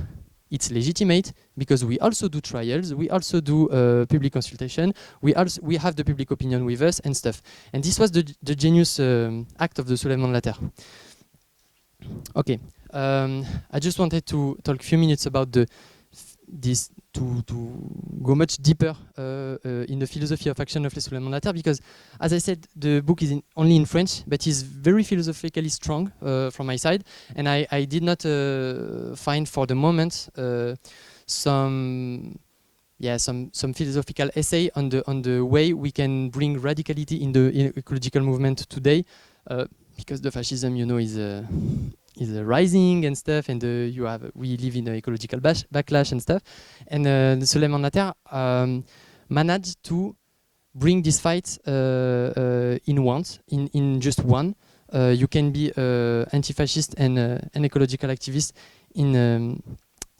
it's legitimate because we also do trials, we also do public consultation, we have the public opinion with us and stuff. And this was the genius act of the Soulèvement de la Terre. Okay, I just wanted to talk a few minutes about this to go much deeper in the philosophy of action of Les Soulèvements de la Terre, because as I said, the book is only in French, but is very philosophically strong from my side, and I did not find for the moment some philosophical essay on the way we can bring radicality in the ecological movement today, because the fascism, you know, is rising and stuff, and we live in an ecological backlash and stuff. And the Soulèvement de la Terre managed to bring this fight in just one. You can be anti-fascist and an ecological activist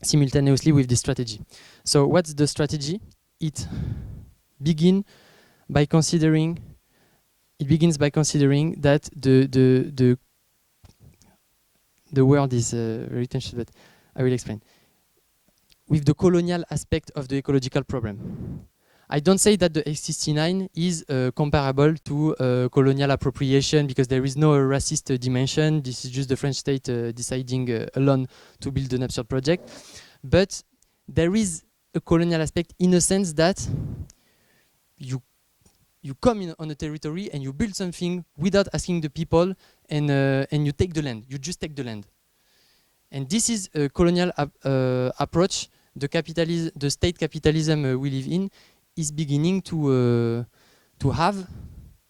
simultaneously with this strategy. So what's the strategy? It begins by considering that the word is very tense, but I will explain. With the colonial aspect of the ecological problem. I don't say that the A69 is comparable to colonial appropriation, because there is no racist dimension. This is just the French state deciding alone to build an absurd project. But there is a colonial aspect in a sense that you come on a territory and you build something without asking the people, and you take the land. You just take the land. And this is a colonial approach. The state capitalism we live in is beginning to have,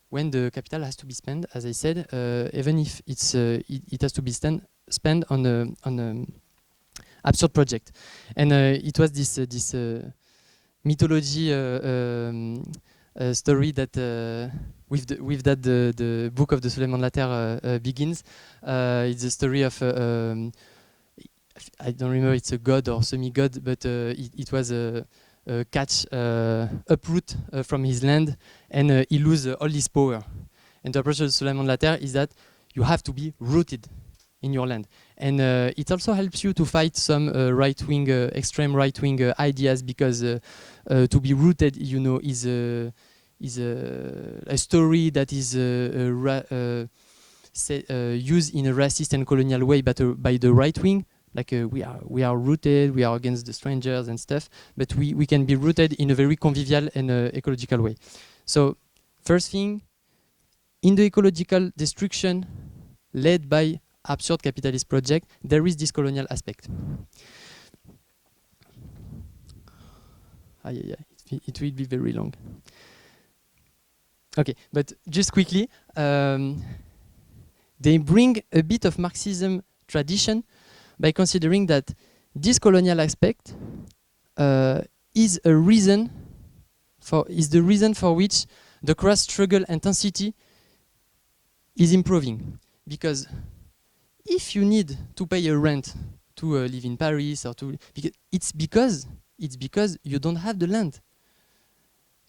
when the capital has to be spent, as I said, even if it has to be spent on an absurd project. And it was this mythology story that with that the book of the Soulèvement de la Terre begins. It's a story of I don't remember, it's a god or semi-god, but it was a catch uproot from his land, and he loses all his power. And the approach of the Soulèvement de la Terre is that you have to be rooted in your land, and it also helps you to fight some right-wing, extreme right-wing ideas, because to be rooted, you know, is a story that is used in a racist and colonial way, but by the right wing. Like we are rooted, we are against the strangers and stuff, but we can be rooted in a very convivial and ecological way. So first thing, in the ecological destruction led by absurd capitalist project, there is this colonial aspect. It will be very long. Okay, but just quickly, they bring a bit of Marxism tradition by considering that this colonial aspect is the reason for which the class struggle intensity is improving. Because if you need to pay a rent to live in Paris, or it's because you don't have the land.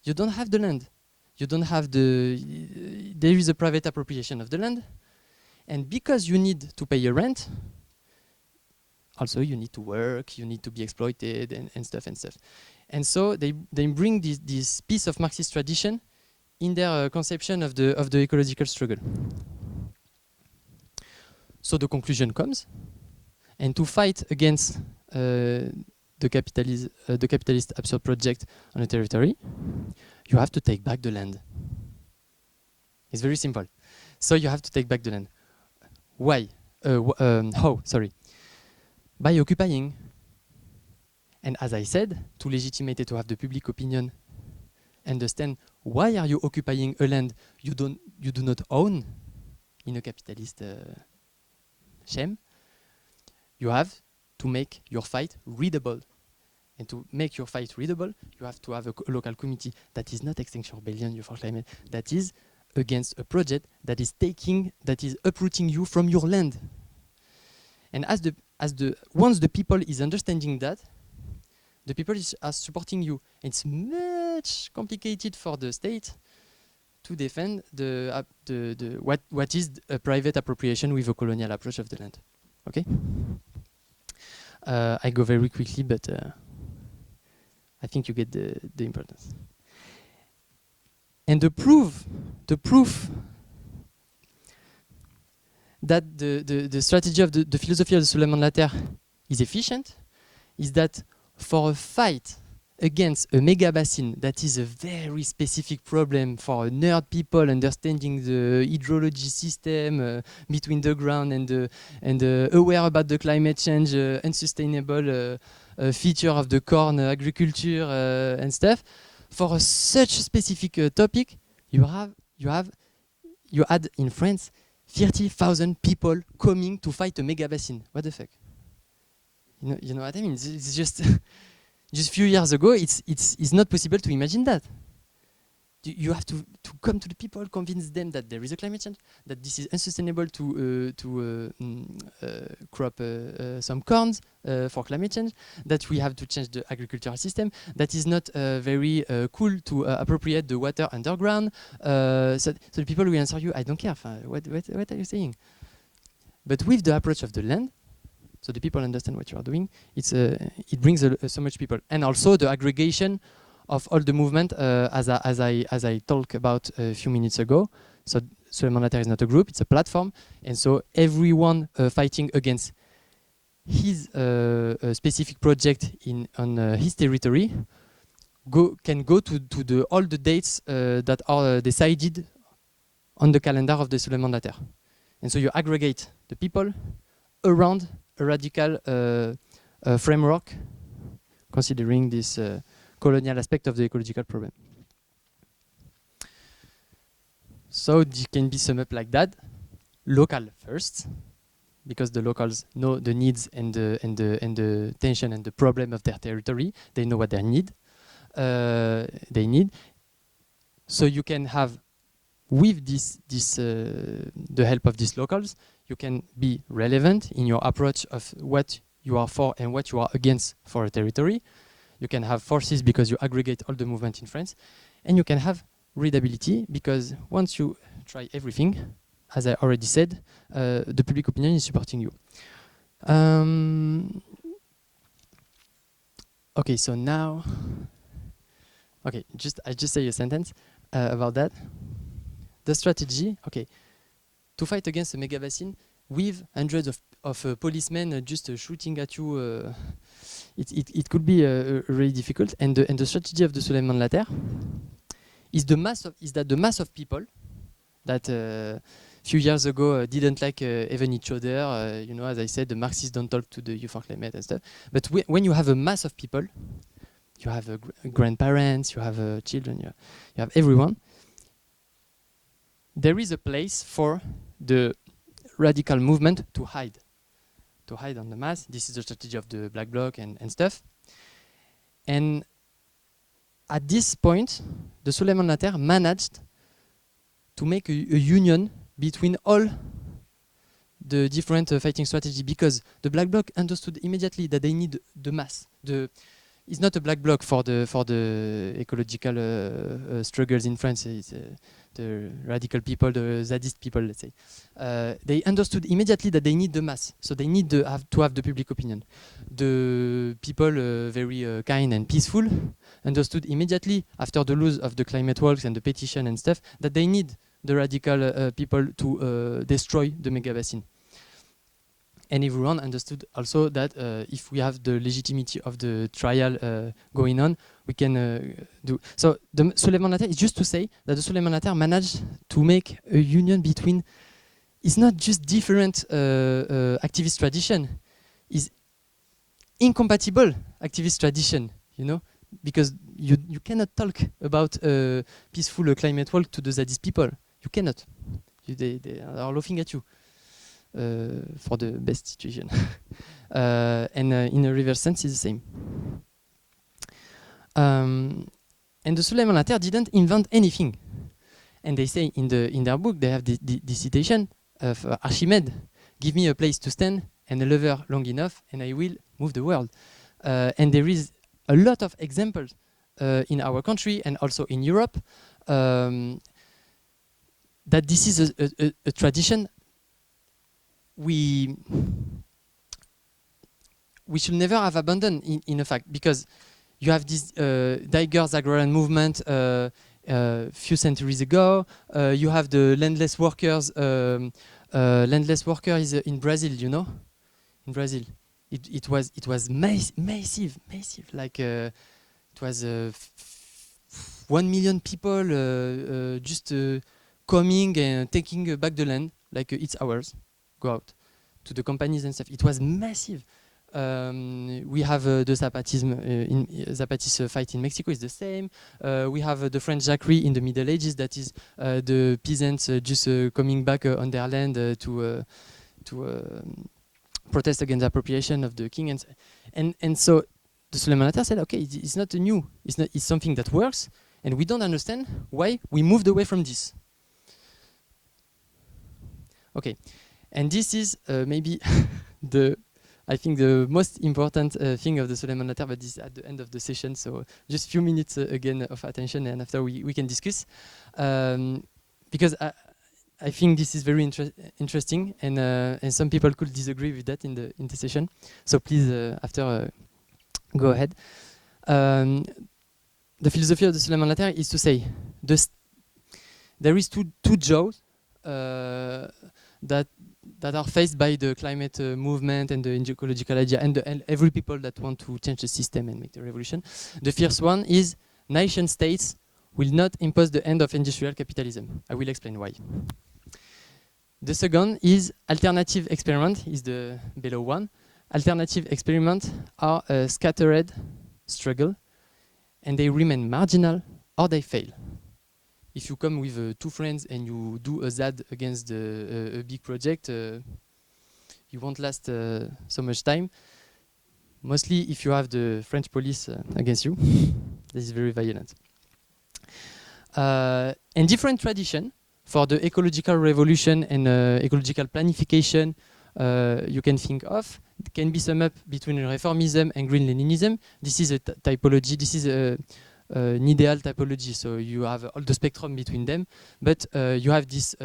You don't have the land. You don't have there is a private appropriation of the land, and because you need to pay your rent, also you need to work, you need to be exploited and stuff. And so they bring this piece of Marxist tradition in their conception of the ecological struggle. So the conclusion comes, and to fight against the capitalist absurd project on a territory, you have to take back the land. It's very simple. So you have to take back the land. Why? How? Sorry. By occupying. And as I said, to legitimate it, to have the public opinion, understand why are you occupying a land you do not own in a capitalist scheme. You have to make your fight readable. And to make your fight readable, you have to have a local committee that is not Extinction Rebellion, you for climate, that is against a project that is uprooting you from your land. And once the people is understanding that, the people are supporting you. It's much complicated for the state to defend what is a private appropriation with a colonial approach of the land. Okay? I go very quickly, but I think you get the importance. And the proof that the strategy of the philosophy of the soulèvement de la terre is efficient is that for a fight against a mega basin that is a very specific problem for nerd people understanding the hydrology system between the ground and aware about the climate change, unsustainable feature of the corn agriculture and stuff. For such a specific topic, you had in France 30,000 people coming to fight a mega basin. What the fuck? You know what I mean? It's just a few years ago, it's not possible to imagine that. You have to come to the people, convince them that there is a climate change, that this is unsustainable to crop some corns for climate change, that we have to change the agricultural system, that is not very cool to appropriate the water underground. So the people will answer you, I don't care, what are you saying? But with the approach of the land, so the people understand what you are doing, it brings so much people. And also the aggregation of all the movement, as I talked about a few minutes ago. So soulèvement de la terre is not a group, it's a platform. And so everyone fighting against his specific project on his territory can go to all the dates that are decided on the calendar of the soulèvement de la terre. And so you aggregate the people around a radical framework considering this colonial aspect of the ecological problem. So it can be summed up like that. Local first, because the locals know the needs and the tension and the problem of their territory. They know what they need. So you can have, with the help of these locals, you can be relevant in your approach of what you are for and what you are against for a territory. You can have forces because you aggregate all the movement in France. And you can have readability because once you try everything, as I already said, the public opinion is supporting you. Okay, so now, I just say a sentence about that. The strategy, to fight against a mega basin with hundreds of policemen just shooting at you, it could be really difficult. And the strategy of the soulèvement de la terre is that the mass of people that few years ago didn't like even each other. As I said, the Marxists don't talk to the Youth for Climate and stuff. But when you have a mass of people, you have grandparents, you have children, you have everyone. There is a place for the radical movement to hide on the mass. This is the strategy of the Black Bloc and stuff. And at this point, the soulèvement de la terre managed to make a union between all the different fighting strategies, because the Black Bloc understood immediately that they need the mass. It's not a Black Bloc for the ecological struggles in France. It's the radical people, the Zadist people, let's say. They understood immediately that they need the mass, so they need to have the public opinion. The people, very kind and peaceful, understood immediately after the loss of the climate walks and the petition and stuff that they need the radical people to destroy the mega basin. And everyone understood also that if we have the legitimacy of the trial going on, we can do. So the Suleiman Latter is just to say that the Suleiman Latter managed to make a union between. It's not just different activist tradition. It's incompatible activist tradition. You know, because you cannot talk about peaceful climate walk to the Zadist people. You cannot. They are laughing at you. For the best situation. And in a reverse sense, it's the same. And the Suleiman Latter didn't invent anything. And they say in their book, they have the citation of Archimede, give me a place to stand and a lever long enough and I will move the world. And there is a lot of examples in our country and also in Europe that this is a tradition we should never have abandoned in a fact, because you have this Digger's agrarian movement few centuries ago. You have the landless workers. Landless worker is in Brazil, you know. In Brazil, it was massive. Like it was 1 million people just coming and taking back the land, like it's ours. Go out to the companies and stuff. It was massive. We have the Zapatism in Zapatist fight in Mexico is the same. We have the French jacquerie in the Middle Ages. That is the peasants just coming back on their land to protest against the appropriation of the king. And so the Suleiman Latter said, okay, it's not new. It's something that works, and we don't understand why we moved away from this. Okay. And this is maybe I think the most important thing of the Suleiman Latter, but this is at the end of the session, so just a few minutes again of attention, and after we can discuss. Because I think this is very interesting, and some people could disagree with that in the session. So please, after, go ahead. The philosophy of the Suleiman Latter is to say there is two jaws that are faced by the climate movement and the ecological idea and every people that want to change the system and make the revolution. The first one is nation states will not impose the end of industrial capitalism. I will explain why. The second is alternative experiment, is the below one. Alternative experiments are a scattered struggle and they remain marginal or they fail. If you come with 2 friends and you do a ZAD against a big project, you won't last so much time. Mostly if you have the French police against you, this is very violent. And different tradition for the ecological revolution and ecological planification you can think of can be summed up between reformism and green Leninism. This is a typology. This is an ideal typology, so you have all the spectrum between them, but you have this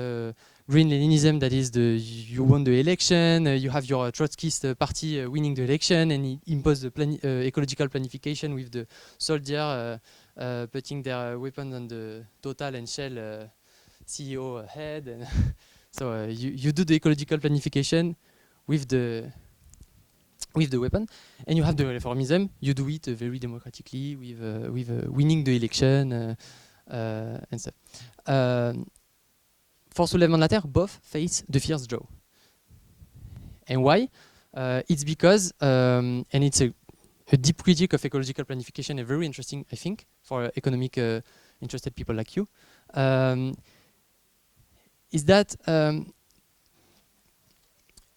green Leninism that is you won the election, you have your Trotskyist party winning the election, and it impose the ecological planification with the soldier putting their weapons on the Total and Shell CEO head, and so you do the ecological planification with the weapon, and you have the reformism. You do it very democratically with winning the election and stuff. For Suleiman Latter, both face the fierce jaw. And why? It's because, and it's a deep critique of ecological planification, and very interesting, I think, for economic interested people like you, is that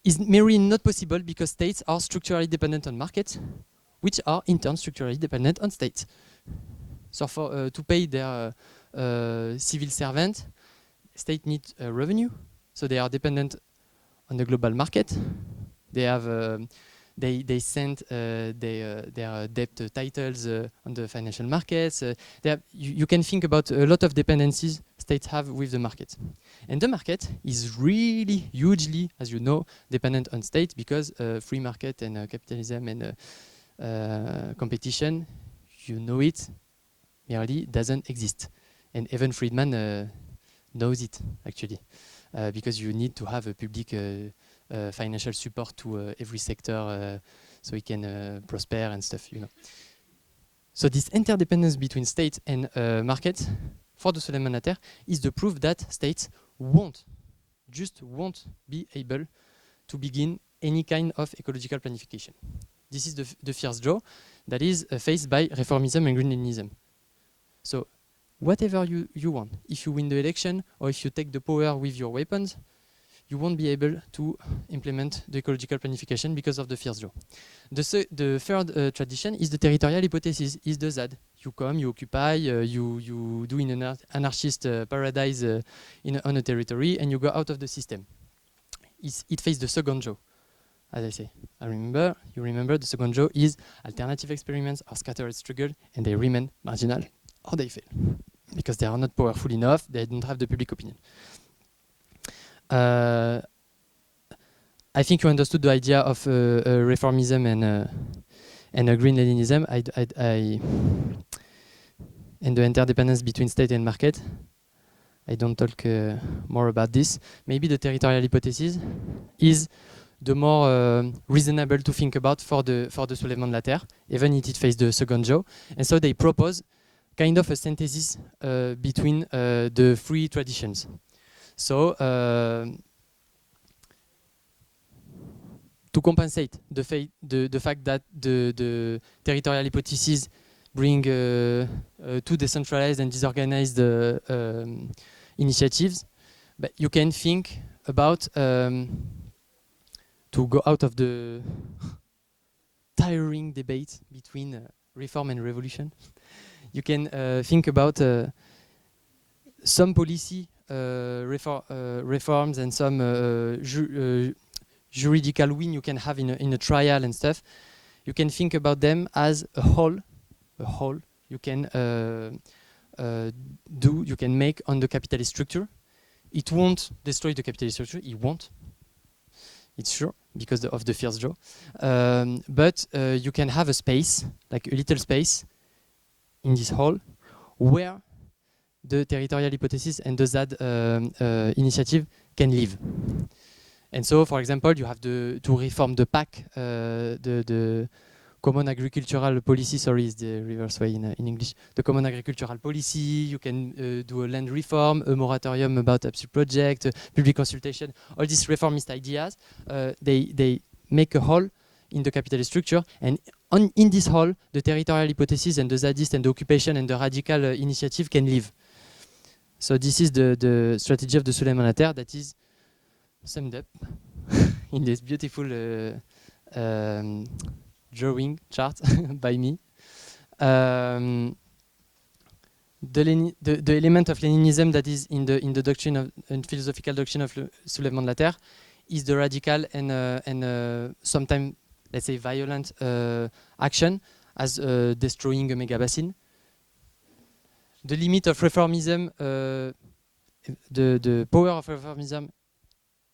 is merely not possible because states are structurally dependent on markets, which are in turn structurally dependent on states. So for to pay their civil servant, states need revenue, so they are dependent on the global market. They have they send their debt titles on the financial markets. You can think about a lot of dependencies states have with the market. And the market is really hugely, as you know, dependent on states because free market and capitalism and competition, you know it, merely doesn't exist. And even Friedman knows it, actually, because you need to have a public financial support to every sector so it can prosper and stuff, you know. So this interdependence between state and market for the Soulèvement de la Terre is the proof that states won't be able to begin any kind of ecological planification. This is the first draw that is faced by reformism and green-leninism. So whatever you want, if you win the election or if you take the power with your weapons, you won't be able to implement the ecological planification because of the first draw. The third tradition is the territorial hypothesis, is the ZAD. You come, you occupy, you do in an anarchist paradise on a territory, and you go out of the system. It faces the second draw, as I say. You remember the second draw is alternative experiments are scattered struggle, and they remain marginal, or they fail. Because they are not powerful enough, they don't have the public opinion. I think you understood the idea of reformism and green-leninism and the interdependence between state and market. I don't talk more about this. Maybe the territorial hypothesis is the more reasonable to think about for the Soulèvement de la Terre, even if it faces the second jaw. And so they propose kind of a synthesis between the three traditions. So to compensate the fact that the territorial hypotheses bring too decentralized and disorganized initiatives, but you can think about to go out of the tiring debate between reform and revolution. You can think about some policy reforms and some juridical win you can have in a trial and stuff. You can think about them as a whole. You can you can make on the capitalist structure. It won't destroy the capitalist structure. It won't. It's sure because of the first draw. But you can have a space, like a little space, in this whole, where the territorial hypothesis and the ZAD initiative can live. And so, for example, you have to reform the PAC, the Common Agricultural Policy, sorry, is the reverse way in English. The Common Agricultural Policy, you can do a land reform, a moratorium about absurd project, public consultation, all these reformist ideas, they make a hole in the capitalist structure, and in this hole, the territorial hypothesis and the Zadist and the occupation and the radical initiative can live. So this is the strategy of the Soulèvement de la Terre that is summed up in this beautiful drawing chart by me. The element of Leninism that is in the doctrine of and philosophical doctrine of Soulèvement de la Terre is the radical and sometimes, let's say, violent action as destroying a mega basin. The limit of reformism, the power of reformism,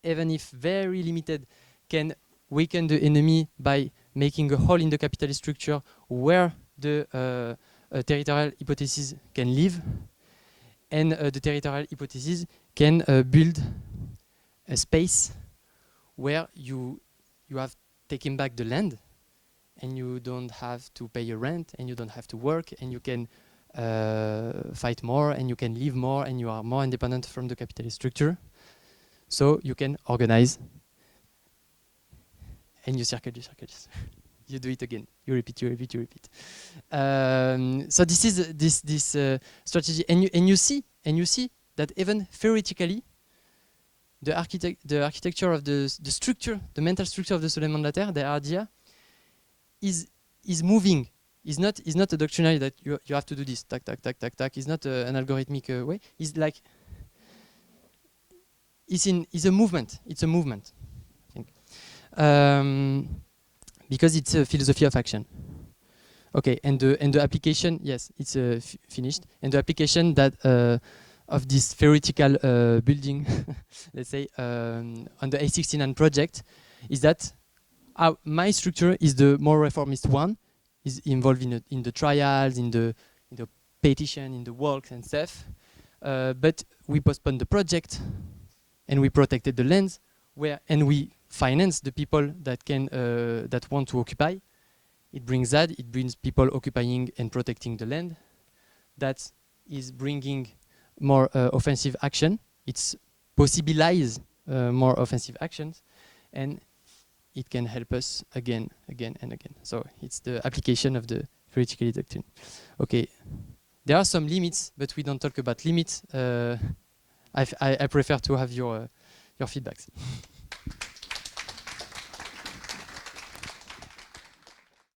even if very limited, can weaken the enemy by making a hole in the capitalist structure where the territorial hypothesis can live, and the territorial hypothesis can build a space where you have taken back the land, and you don't have to pay a rent, and you don't have to work, and you can fight more, and you can live more, and you are more independent from the capitalist structure. So you can organize, and you circle. You do it again. You repeat. So this is this strategy, and you see that even theoretically, the architecture of the structure, the mental structure of the Soulèvement de la Terre, the idea is moving. Is not a doctrinary that you have to do this. Tac. It's not an algorithmic way. It's like it's a movement. It's a movement, I think. Because it's a philosophy of action. Okay, and the application, yes, it's finished. And the application that of this theoretical building, let's say, on the A69 project, is that my structure is the more reformist one, is involved in the trials, in the petition, in the walks and stuff. But we postponed the project, and we protected the lands, and we finance the people that can that want to occupy. It brings that. It brings people occupying and protecting the land. That is bringing more offensive action. It's possibilize more offensive actions, and it can help us again, again, and again. So it's the application of the theoretical doctrine. Okay, there are some limits, but we don't talk about limits. I prefer to have your feedbacks.